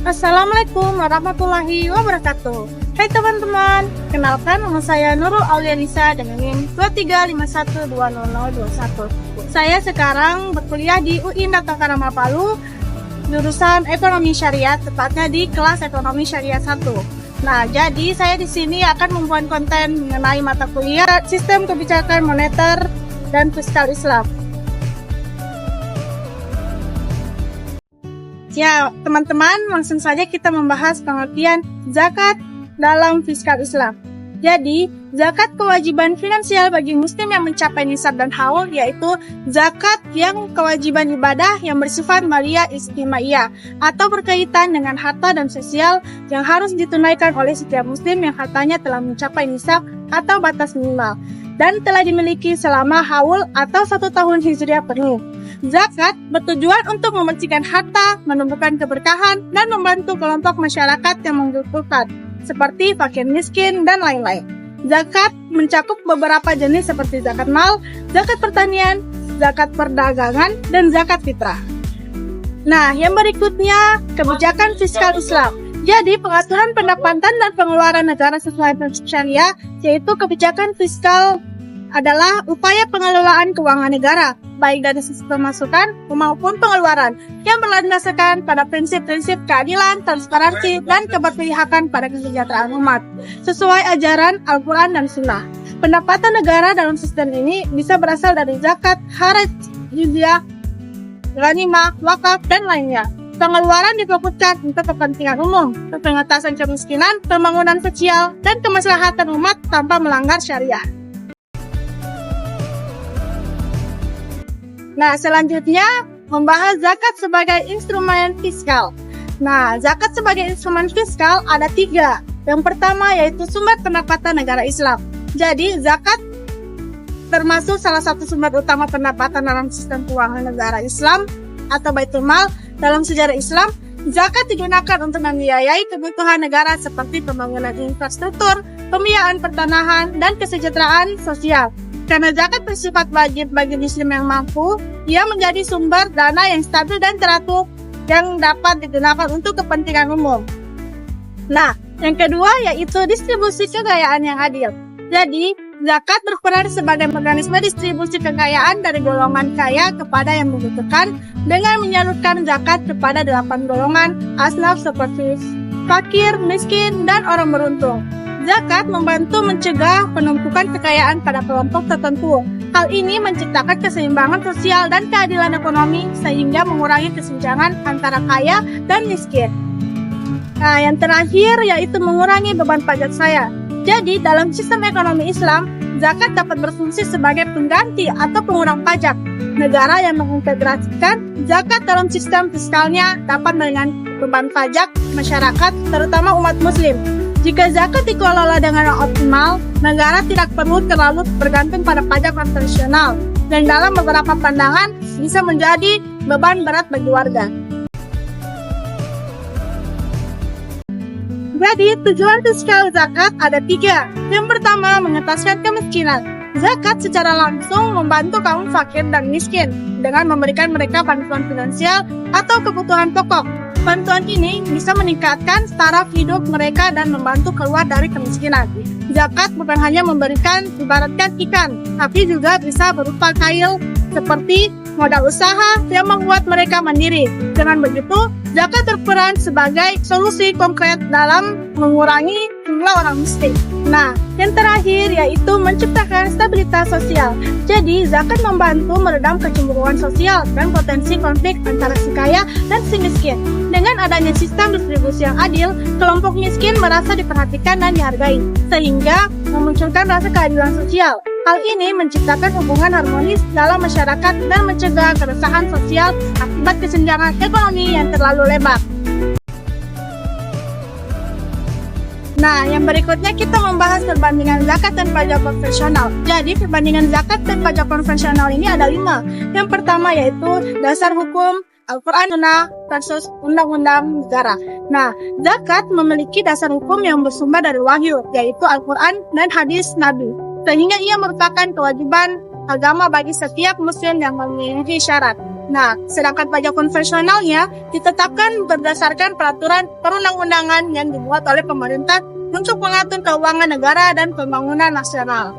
Assalamualaikum warahmatullahi wabarakatuh. Hai teman-teman, kenalkan nama saya Nurul Aulianisa dengan NIM 2351200021. Saya sekarang berkuliah di UIN Karama Palu, jurusan Ekonomi Syariah, tepatnya di kelas Ekonomi Syariah 1. Nah, jadi saya di sini akan membuat konten mengenai mata kuliah Sistem Kebijakan Moneter dan Fiskal Islam. Ya, teman-teman, langsung saja kita membahas pengertian zakat dalam fiskal Islam. Jadi, zakat kewajiban finansial bagi muslim yang mencapai nisab dan haul, yaitu zakat yang kewajiban ibadah yang bersifat maliyah istimaiyah atau berkaitan dengan harta dan sosial yang harus ditunaikan oleh setiap muslim yang hartanya telah mencapai nisab atau batas minimal dan telah dimiliki selama haul atau 1 tahun hijriah penuh. Zakat bertujuan untuk membersihkan harta, menumbuhkan keberkahan, dan membantu kelompok masyarakat yang membutuhkan, seperti fakir miskin dan lain-lain. Zakat mencakup beberapa jenis seperti zakat mal, zakat pertanian, zakat perdagangan, dan zakat fitrah. Nah, yang berikutnya, kebijakan fiskal Islam. Jadi, pengaturan pendapatan dan pengeluaran negara sesuai prinsip syariah, yaitu kebijakan fiskal adalah upaya pengelolaan keuangan negara, baik dari sisi pemasukan maupun pengeluaran, yang berlandaskan pada prinsip-prinsip keadilan, transparansi, dan keberpihakan pada kesejahteraan umat, sesuai ajaran Al-Quran dan Sunnah. Pendapatan negara dalam sistem ini bisa berasal dari zakat, haraj, jizyah, ghanimah, wakaf, dan lainnya. Pengeluaran difokuskan untuk kepentingan umum, pengentasan kemiskinan, pembangunan sosial, dan kemaslahatan umat tanpa melanggar syariah. Nah, selanjutnya membahas zakat sebagai instrumen fiskal. Nah, zakat sebagai instrumen fiskal ada 3. Yang pertama yaitu sumber pendapatan negara Islam. Jadi, zakat termasuk salah satu sumber utama pendapatan dalam sistem keuangan negara Islam atau Baitul Mal. Dalam sejarah Islam, zakat digunakan untuk membiayai kebutuhan negara seperti pembangunan infrastruktur, pembiayaan pertanahan, dan kesejahteraan sosial. Karena zakat bersifat wajib bagi muslim yang mampu, ia menjadi sumber dana yang stabil dan teratur yang dapat digunakan untuk kepentingan umum. Nah, yang kedua yaitu distribusi kekayaan yang adil. Jadi, zakat berperan sebagai mekanisme distribusi kekayaan dari golongan kaya kepada yang membutuhkan dengan menyalurkan zakat kepada 8 golongan asnaf seperti fakir, miskin, dan orang beruntung. Zakat membantu mencegah penumpukan kekayaan pada kelompok tertentu. Hal ini menciptakan keseimbangan sosial dan keadilan ekonomi sehingga mengurangi kesenjangan antara kaya dan miskin. Nah, yang terakhir yaitu mengurangi beban pajak saya. Jadi, dalam sistem ekonomi Islam, zakat dapat berfungsi sebagai pengganti atau pengurang pajak. Negara yang mengintegrasikan zakat dalam sistem fiskalnya dapat meringankan beban pajak masyarakat, terutama umat muslim. Jika zakat dikelola dengan optimal, negara tidak perlu terlalu bergantung pada pajak konvensional dan dalam beberapa pandangan bisa menjadi beban berat bagi warga. Jadi, tujuan fiskal zakat ada 3. Yang pertama, mengentaskan kemiskinan. Zakat secara langsung membantu kaum fakir dan miskin dengan memberikan mereka bantuan finansial atau kebutuhan pokok. Bantuan ini bisa meningkatkan taraf hidup mereka dan membantu keluar dari kemiskinan. Zakat bukan hanya memberikan ibaratkan ikan, tapi juga bisa berupa kail seperti modal usaha yang membuat mereka mandiri. Dengan begitu, zakat berperan sebagai solusi konkret dalam mengurangi jumlah orang miskin. Nah, yang terakhir yaitu menciptakan stabilitas sosial. Jadi, zakat membantu meredam kecemburuan sosial dan potensi konflik antara si kaya dan si miskin. Dengan adanya sistem distribusi yang adil, kelompok miskin merasa diperhatikan dan dihargai, sehingga memunculkan rasa keadilan sosial. Hal ini menciptakan hubungan harmonis dalam masyarakat dan mencegah keresahan sosial akibat kesenjangan ekonomi yang terlalu lebar. Nah, yang berikutnya kita membahas perbandingan zakat dan pajak konvensional. Jadi, perbandingan zakat dan pajak konvensional ini ada 5. Yang pertama yaitu dasar hukum Al-Quran Sunnah versus undang-undang negara. Nah, zakat memiliki dasar hukum yang bersumber dari wahyu, yaitu Al-Quran dan hadis Nabi, sehingga ia merupakan kewajiban agama bagi setiap muslim yang memenuhi syarat. Nah, sedangkan pajak konvensionalnya ditetapkan berdasarkan peraturan perundang-undangan yang dibuat oleh pemerintah untuk mengatur keuangan negara dan pembangunan nasional.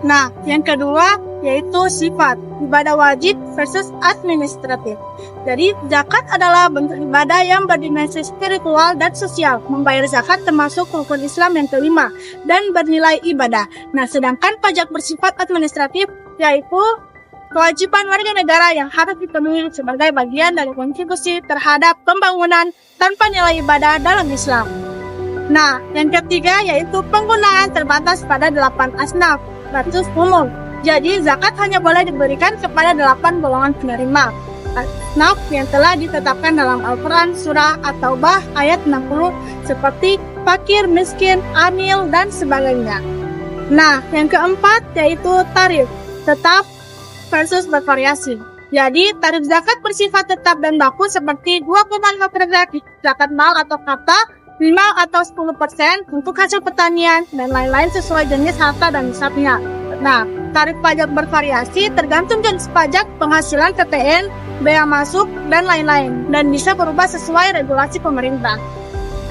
Nah, yang kedua yaitu sifat ibadah wajib versus administratif. Jadi, zakat adalah bentuk ibadah yang berdimensi spiritual dan sosial. Membayar zakat termasuk rukun Islam yang kelima dan bernilai ibadah. Nah, sedangkan pajak bersifat administratif yaitu kewajiban warga negara yang harus dipenuhi sebagai bagian dari kontribusi terhadap pembangunan tanpa nilai ibadah dalam Islam. Nah, yang ketiga yaitu penggunaan terbatas pada 8 asnaf versus umum. Jadi, zakat hanya boleh diberikan kepada 8 golongan penerima. Asnaf yang telah ditetapkan dalam Al-Quran Surah At-Taubah ayat 60 seperti fakir, miskin, amil, dan sebagainya. Nah, yang keempat yaitu tarif tetap versus bervariasi. Jadi, tarif zakat bersifat tetap dan baku seperti 2,5% zakat mal atau kata, 5 atau 10% untuk hasil pertanian, dan lain-lain sesuai jenis harta dan nisabnya. Nah, tarif pajak bervariasi tergantung jenis pajak, penghasilan PPN, bea masuk, dan lain-lain, dan bisa berubah sesuai regulasi pemerintah.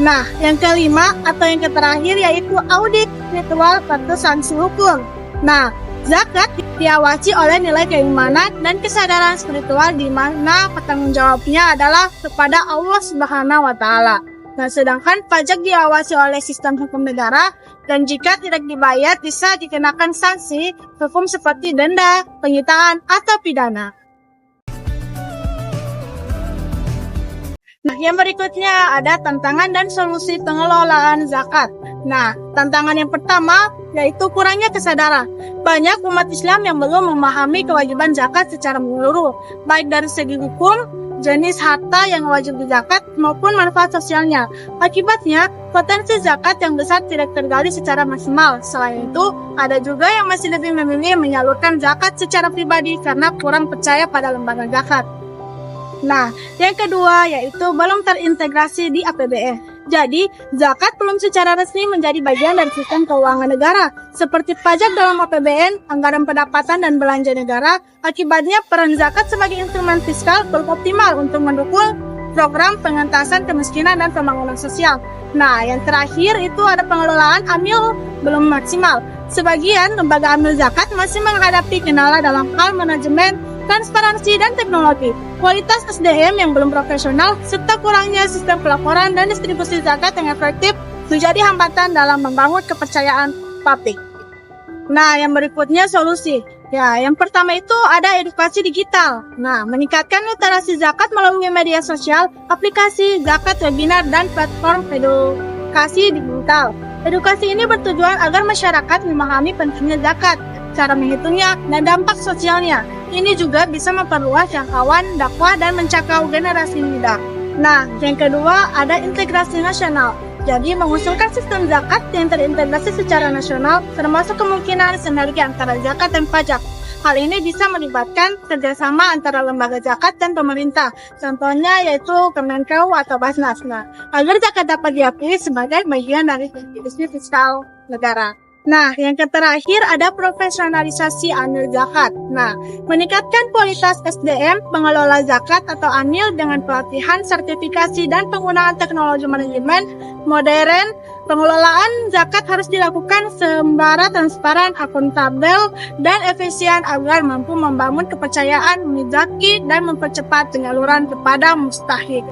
Nah, yang kelima atau yang terakhir yaitu audit ritual versus sanksi hukum. Nah, zakat diawasi oleh nilai keimanan dan kesadaran spiritual di mana pertanggungjawabnya adalah kepada Allah Subhanahu wa Ta'ala. Nah, sedangkan pajak diawasi oleh sistem hukum negara dan jika tidak dibayar bisa dikenakan sanksi hukum seperti denda, penyitaan, atau pidana. Nah, yang berikutnya ada tantangan dan solusi pengelolaan zakat. Nah, tantangan yang pertama yaitu kurangnya kesadaran. Banyak umat Islam yang belum memahami kewajiban zakat secara menyeluruh, baik dari segi hukum, jenis harta yang wajib dizakat, maupun manfaat sosialnya. Akibatnya, potensi zakat yang besar tidak tergali secara maksimal. Selain itu, ada juga yang masih lebih memilih menyalurkan zakat secara pribadi karena kurang percaya pada lembaga zakat. Nah, yang kedua yaitu belum terintegrasi di APBN. Jadi, zakat belum secara resmi menjadi bagian dari sistem keuangan negara, seperti pajak dalam APBN, anggaran pendapatan dan belanja negara. Akibatnya, peran zakat sebagai instrumen fiskal belum optimal untuk mendukung program pengentasan kemiskinan dan pembangunan sosial. Nah, yang terakhir itu ada pengelolaan amil belum maksimal. Sebagian lembaga amil zakat masih menghadapi kendala dalam hal manajemen, transparansi, dan teknologi, kualitas SDM yang belum profesional, serta kurangnya sistem pelaporan dan distribusi zakat yang efektif menjadi hambatan dalam membangun kepercayaan publik. Nah, yang berikutnya solusi. Ya, yang pertama itu ada edukasi digital. Nah, meningkatkan literasi zakat melalui media sosial, aplikasi zakat, webinar, dan platform edukasi digital. Edukasi ini bertujuan agar masyarakat memahami pentingnya zakat, cara menghitungnya, dan dampak sosialnya. Ini juga bisa memperluas jangkauan dakwah dan mencakup generasi muda. Nah, yang kedua ada integrasi nasional. Jadi mengusulkan sistem zakat yang terintegrasi secara nasional, termasuk kemungkinan sinergi antara zakat dan pajak. Hal ini bisa melibatkan kerjasama antara lembaga zakat dan pemerintah. Contohnya yaitu Kemenkeu atau Basnas. Nah, agar zakat dapat diakui sebagai bagian dari kontribusi fiskal negara. Nah, yang terakhir ada profesionalisasi amil zakat. Nah, meningkatkan kualitas SDM pengelola zakat atau amil dengan pelatihan, sertifikasi, dan penggunaan teknologi manajemen modern. Pengelolaan zakat harus dilakukan sembara, transparan, akuntabel, dan efisien agar mampu membangun kepercayaan, menzaki, dan mempercepat penyaluran kepada mustahik.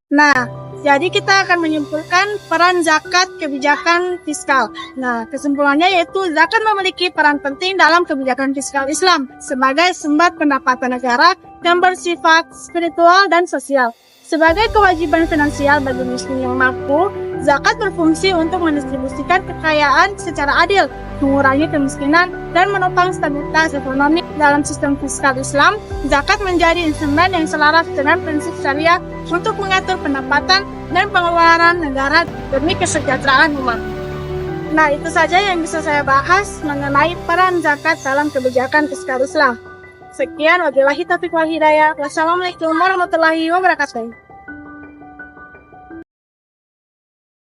Nah, jadi kita akan menyimpulkan peran zakat kebijakan fiskal. Nah, kesimpulannya yaitu zakat memiliki peran penting dalam kebijakan fiskal Islam sebagai sumber pendapatan negara yang bersifat spiritual dan sosial. Sebagai kewajiban finansial bagi muslim yang mampu, zakat berfungsi untuk mendistribusikan kekayaan secara adil, mengurangi kemiskinan, dan menopang stabilitas ekonomi. Dalam sistem fiskal Islam, zakat menjadi instrumen yang selaras dengan prinsip syariah untuk mengatur pendapatan dan pengeluaran negara demi kesejahteraan umat. Nah, itu saja yang bisa saya bahas mengenai peran zakat dalam kebijakan fiskal Islam. Sekian, wabillahi taufiq wal hidayah. Wassalamualaikum warahmatullahi wabarakatuh.